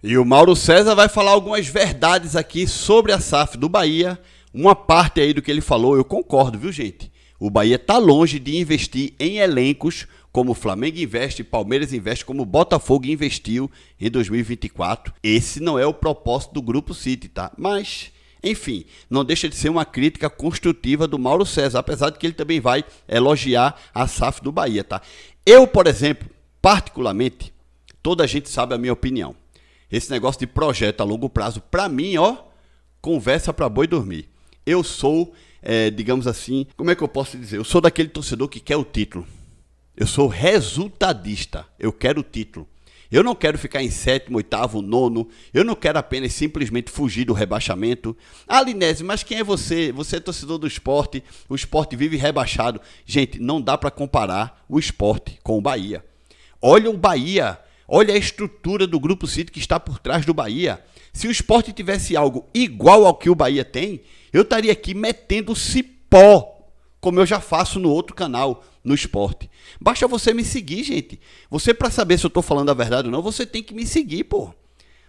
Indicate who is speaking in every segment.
Speaker 1: E o Mauro César vai falar algumas verdades aqui sobre a SAF do Bahia. Uma parte aí do que ele falou, eu concordo, viu, gente? O Bahia está longe de investir em elencos como o Flamengo investe, Palmeiras investe, como o Botafogo investiu em 2024. Esse não é o propósito do Grupo City, tá? Mas, enfim, não deixa de ser uma crítica construtiva do Mauro César, apesar de que ele também vai elogiar a SAF do Bahia, tá? Eu, por exemplo, particularmente, toda a gente sabe a minha opinião. Esse negócio de projeto a longo prazo, para mim, conversa para boi dormir. Eu sou, digamos assim, como é que eu posso dizer? Eu sou daquele torcedor que quer o título. Eu sou resultadista, eu quero o título. Eu não quero ficar em sétimo, oitavo, nono. Eu não quero apenas simplesmente fugir do rebaixamento. Ah, Linésio, mas quem é você? Você é torcedor do Sport, o Sport vive rebaixado. Gente, não dá para comparar o Sport com o Bahia. Olha o Bahia. Olha a estrutura do Grupo City que está por trás do Bahia. Se o Sport tivesse algo igual ao que o Bahia tem, eu estaria aqui metendo cipó, como eu já faço no outro canal, no Sport. Basta você me seguir, gente. Você, para saber se eu estou falando a verdade ou não, você tem que me seguir, pô.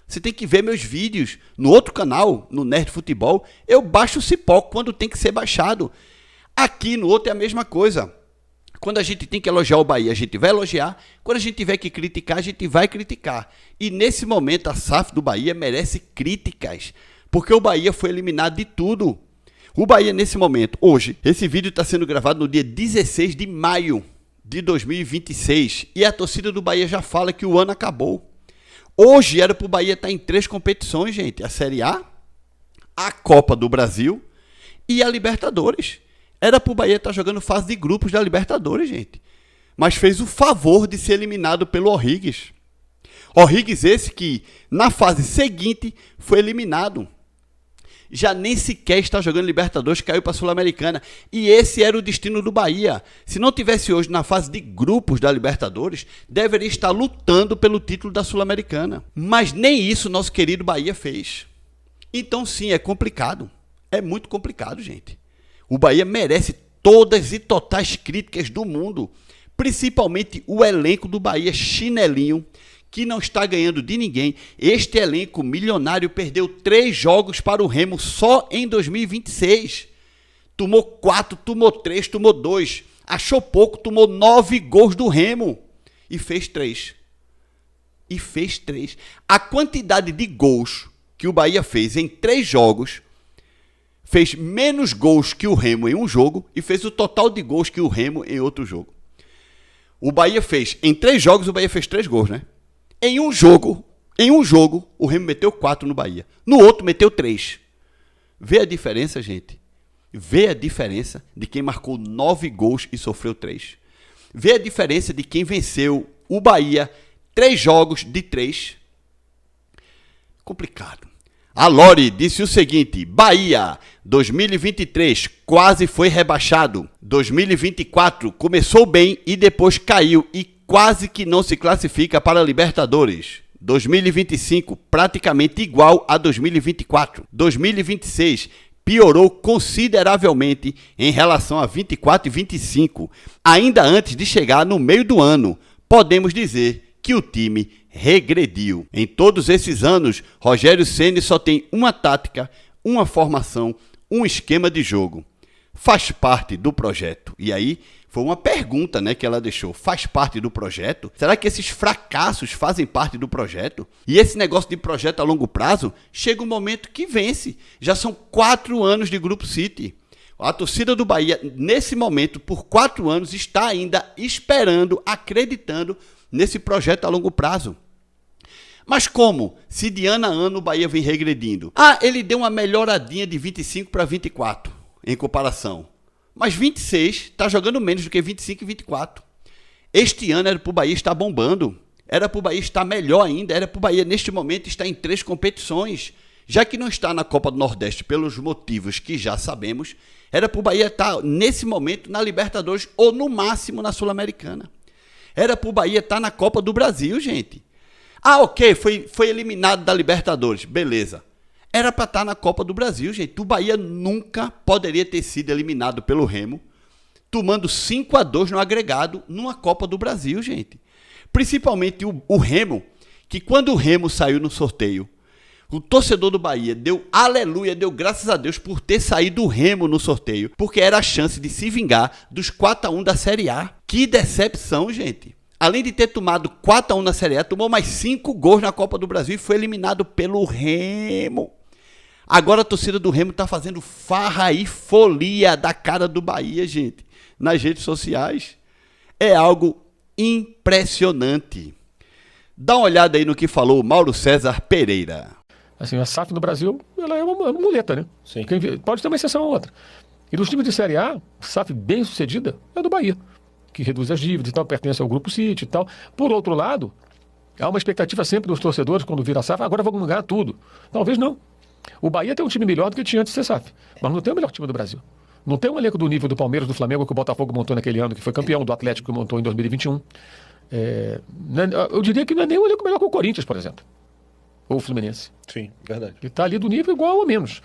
Speaker 1: Você tem que ver meus vídeos no outro canal, no Nerd Futebol. Eu baixo o cipó quando tem que ser baixado. Aqui no outro é a mesma coisa. Quando a gente tem que elogiar o Bahia, a gente vai elogiar. Quando a gente tiver que criticar, a gente vai criticar. E nesse momento, a SAF do Bahia merece críticas. Porque o Bahia foi eliminado de tudo. O Bahia, nesse momento, hoje, esse vídeo está sendo gravado no dia 16 de maio de 2026. E a torcida do Bahia já fala que o ano acabou. Hoje era para o Bahia estar em 3 competições, gente. A Série A, a Copa do Brasil e a Libertadores. Era pro Bahia estar jogando fase de grupos da Libertadores, gente. Mas fez o favor de ser eliminado pelo O'Higgins. O'Higgins esse que, na fase seguinte, foi eliminado. Já nem sequer está jogando Libertadores, caiu para a Sul-Americana. E esse era o destino do Bahia. Se não tivesse hoje na fase de grupos da Libertadores, deveria estar lutando pelo título da Sul-Americana. Mas nem isso nosso querido Bahia fez. Então sim, é complicado. É muito complicado, gente. O Bahia merece todas e totais críticas do mundo, principalmente o elenco do Bahia chinelinho, que não está ganhando de ninguém. Este elenco milionário perdeu 3 jogos para o Remo só em 2026. Tomou 4, tomou 3, tomou 2. Achou pouco, tomou 9 gols do Remo e fez 3. A quantidade de gols que o Bahia fez em 3 jogos fez menos gols que o Remo em um jogo e fez o total de gols que o Remo em outro jogo. O Bahia fez, em 3 jogos, o Bahia fez 3 gols, né? Em um jogo, o Remo meteu 4 no Bahia. No outro, meteu 3. Vê a diferença, gente? Vê a diferença de quem marcou 9 gols e sofreu 3. Vê a diferença de quem venceu o Bahia 3 jogos de 3. Complicado. A Lore disse o seguinte: Bahia, 2023 quase foi rebaixado. 2024 começou bem e depois caiu e quase que não se classifica para a Libertadores. 2025 praticamente igual a 2024. 2026 piorou consideravelmente em relação a 24 e 25. Ainda antes de chegar no meio do ano, podemos dizer que o time regrediu. Em todos esses anos, Rogério Ceni só tem uma tática, uma formação, um esquema de jogo. Faz parte do projeto. E aí, foi uma pergunta, né, que ela deixou. Faz parte do projeto? Será que esses fracassos fazem parte do projeto? E esse negócio de projeto a longo prazo, chega um momento que vence. Já são 4 anos de Grupo City. A torcida do Bahia, nesse momento, por 4 anos, está ainda esperando, acreditando nesse projeto a longo prazo. Mas como? Se de ano a ano o Bahia vem regredindo. Ele deu uma melhoradinha de 25 para 24 em comparação. Mas 26 está jogando menos do que 25 e 24. Este ano era para o Bahia estar bombando. Era para o Bahia estar melhor ainda. Era para o Bahia, neste momento, estar em 3 competições. Já que não está na Copa do Nordeste pelos motivos que já sabemos, era para o Bahia estar, nesse momento, na Libertadores ou, no máximo, na Sul-Americana. Era para o Bahia estar na Copa do Brasil, gente. Ok, foi eliminado da Libertadores, beleza. Era para estar na Copa do Brasil, gente. O Bahia nunca poderia ter sido eliminado pelo Remo, tomando 5-2 no agregado numa Copa do Brasil, gente. Principalmente o Remo, que quando o Remo saiu no sorteio, o torcedor do Bahia deu aleluia, deu graças a Deus por ter saído o Remo no sorteio, porque era a chance de se vingar dos 4-1 da Série A. Que decepção, gente. Além de ter tomado 4-1 na Série A, tomou mais 5 gols na Copa do Brasil e foi eliminado pelo Remo. Agora a torcida do Remo tá fazendo farra e folia da cara do Bahia, gente, nas redes sociais. É algo impressionante. Dá uma olhada aí no que falou Mauro César Pereira.
Speaker 2: Assim, a SAF no Brasil, ela é uma muleta, né?
Speaker 3: Sim.
Speaker 2: Pode ter uma exceção ou outra. E dos times de Série A, a SAF bem sucedida é do Bahia, que reduz as dívidas e tal, pertence ao Grupo City e tal. Por outro lado, há uma expectativa sempre dos torcedores, quando vira a SAF, agora vamos ganhar tudo. Talvez não. O Bahia tem um time melhor do que tinha antes de ser SAF, mas não tem o melhor time do Brasil. Não tem um elenco do nível do Palmeiras, do Flamengo, que o Botafogo montou naquele ano, que foi campeão, do Atlético, que montou em 2021. Eu diria que não é nem um elenco melhor que o Corinthians, por exemplo. Ou o Fluminense.
Speaker 3: Sim, verdade.
Speaker 2: Ele está ali do nível igual ou menos.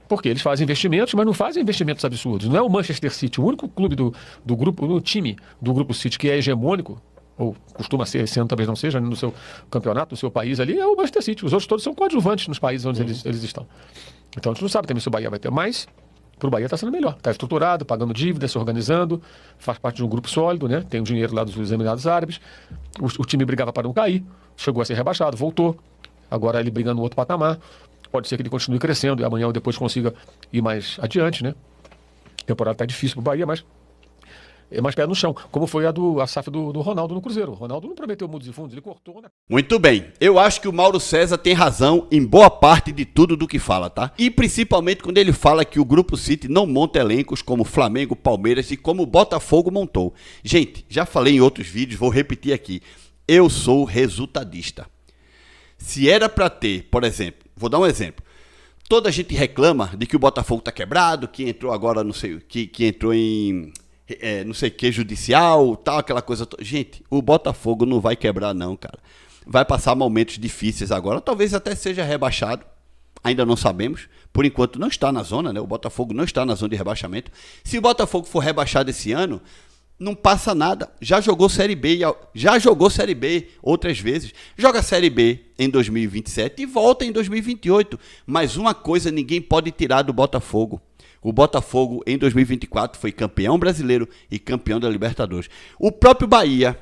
Speaker 2: Porque eles fazem investimentos, mas não fazem investimentos absurdos. Não é o Manchester City, o único clube do grupo, o time do Grupo City que é hegemônico, ou costuma ser, esse ano talvez não seja, no seu campeonato, no seu país ali, é o Manchester City. Os outros todos são coadjuvantes nos países onde eles estão. Então a gente não sabe também se o Bahia vai ter mais. Para o Bahia está sendo melhor. Está estruturado, pagando dívidas, se organizando, faz parte de um grupo sólido, né? Tem o dinheiro lá dos Emirados Árabes. O time brigava para não cair, chegou a ser rebaixado, voltou. Agora ele briga no outro patamar. Pode ser que ele continue crescendo e amanhã ou depois consiga ir mais adiante, né? A temporada está difícil para o Bahia, mas é mais pé no chão. Como foi a SAF do Ronaldo no Cruzeiro. O Ronaldo não prometeu mundos e fundos, ele cortou, né?
Speaker 1: Muito bem. Eu acho que o Mauro César tem razão em boa parte de tudo do que fala, tá? E principalmente quando ele fala que o Grupo City não monta elencos como Flamengo, Palmeiras e como o Botafogo montou. Gente, já falei em outros vídeos, vou repetir aqui. Eu sou resultadista. Se era para ter, por exemplo, vou dar um exemplo. Toda a gente reclama de que o Botafogo tá quebrado, que entrou agora, não sei, que entrou em não sei o que, judicial, tal, aquela coisa. Gente, o Botafogo não vai quebrar não, cara. Vai passar momentos difíceis agora, talvez até seja rebaixado, ainda não sabemos. Por enquanto não está na zona, né? O Botafogo não está na zona de rebaixamento. Se o Botafogo for rebaixado esse ano, não passa nada. Já jogou Série B outras vezes. Joga Série B em 2027 e volta em 2028. Mas uma coisa ninguém pode tirar do Botafogo. O Botafogo, em 2024, foi campeão brasileiro e campeão da Libertadores. O próprio Bahia,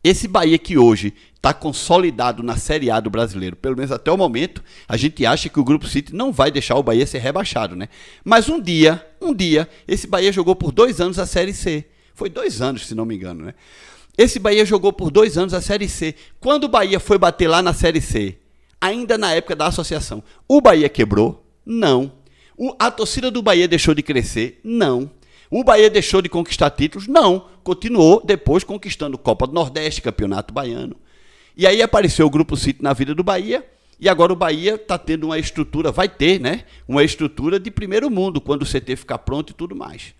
Speaker 1: esse Bahia que hoje está consolidado na Série A do brasileiro, pelo menos até o momento, a gente acha que o Grupo City não vai deixar o Bahia ser rebaixado, né? Mas um dia, esse Bahia jogou por 2 anos a Série C. Foi 2 anos, se não me engano, né? Esse Bahia jogou por 2 anos a Série C. Quando o Bahia foi bater lá na Série C, ainda na época da associação, o Bahia quebrou? Não. A torcida do Bahia deixou de crescer? Não. O Bahia deixou de conquistar títulos? Não. Continuou depois conquistando Copa do Nordeste, Campeonato Baiano. E aí apareceu o Grupo City na vida do Bahia, e agora o Bahia está tendo uma estrutura, vai ter, né? Uma estrutura de primeiro mundo, quando o CT ficar pronto e tudo mais.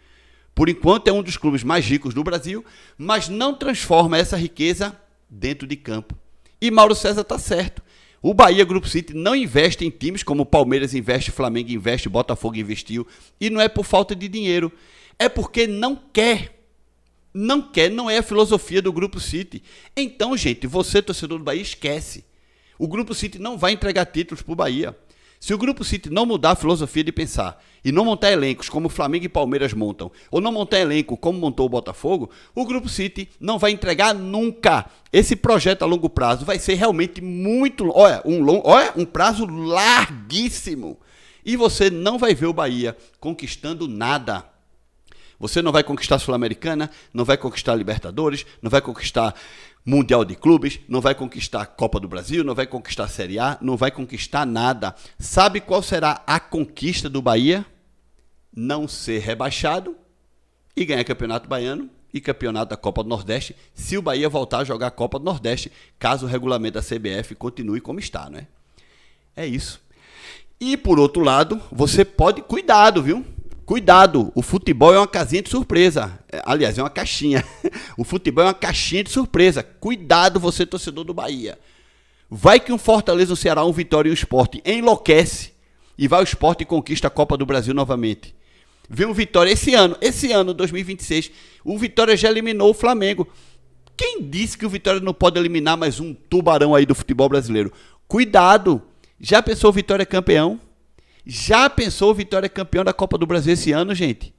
Speaker 1: Por enquanto é um dos clubes mais ricos do Brasil, mas não transforma essa riqueza dentro de campo. E Mauro César está certo. O Bahia Grupo City não investe em times como o Palmeiras investe, Flamengo investe, Botafogo investiu. E não é por falta de dinheiro. É porque não quer. Não quer, não é a filosofia do Grupo City. Então, gente, você, torcedor do Bahia, esquece. O Grupo City não vai entregar títulos para o Bahia. Se o Grupo City não mudar a filosofia de pensar e não montar elencos como Flamengo e Palmeiras montam, ou não montar elenco como montou o Botafogo, o Grupo City não vai entregar nunca. Esse projeto a longo prazo vai ser realmente muito, um prazo larguíssimo. E você não vai ver o Bahia conquistando nada. Você não vai conquistar a Sul-Americana, não vai conquistar a Libertadores, não vai conquistar Mundial de Clubes, não vai conquistar a Copa do Brasil, não vai conquistar a Série A, não vai conquistar nada. Sabe qual será a conquista do Bahia? Não ser rebaixado e ganhar Campeonato Baiano e Campeonato da Copa do Nordeste, se o Bahia voltar a jogar a Copa do Nordeste, caso o regulamento da CBF continue como está, né? É isso. E por outro lado, você pode... Cuidado, viu? Cuidado, o futebol é uma casinha de surpresa. Aliás, é uma caixinha. O futebol é uma caixinha de surpresa. Cuidado, você torcedor do Bahia. Vai que um Fortaleza, um Ceará, um Vitória e um Sport enlouquece e vai o Sport e conquista a Copa do Brasil novamente. Vem um Vitória esse ano, 2026, o Vitória já eliminou o Flamengo. Quem disse que o Vitória não pode eliminar mais um tubarão aí do futebol brasileiro? Cuidado! Já pensou o Vitória campeão? Já pensou o Vitória campeão da Copa do Brasil esse ano, gente?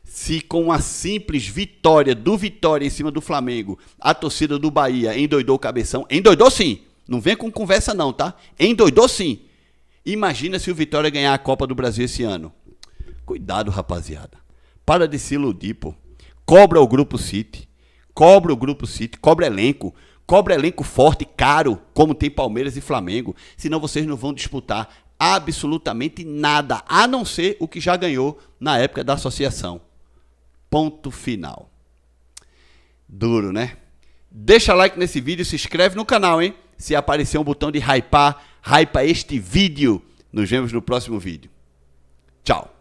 Speaker 1: Se com uma simples vitória do Vitória em cima do Flamengo, a torcida do Bahia endoidou o cabeção, endoidou sim, não vem com conversa não, tá? Endoidou sim. Imagina se o Vitória ganhar a Copa do Brasil esse ano. Cuidado, rapaziada. Para de se iludir, pô. Cobra o Grupo City, cobra elenco forte, caro, como tem Palmeiras e Flamengo, senão vocês não vão disputar absolutamente nada, a não ser o que já ganhou na época da associação. Ponto final. Duro, né? Deixa like nesse vídeo, se inscreve no canal, hein? Se aparecer um botão de hypar, hypa este vídeo. Nos vemos no próximo vídeo. Tchau.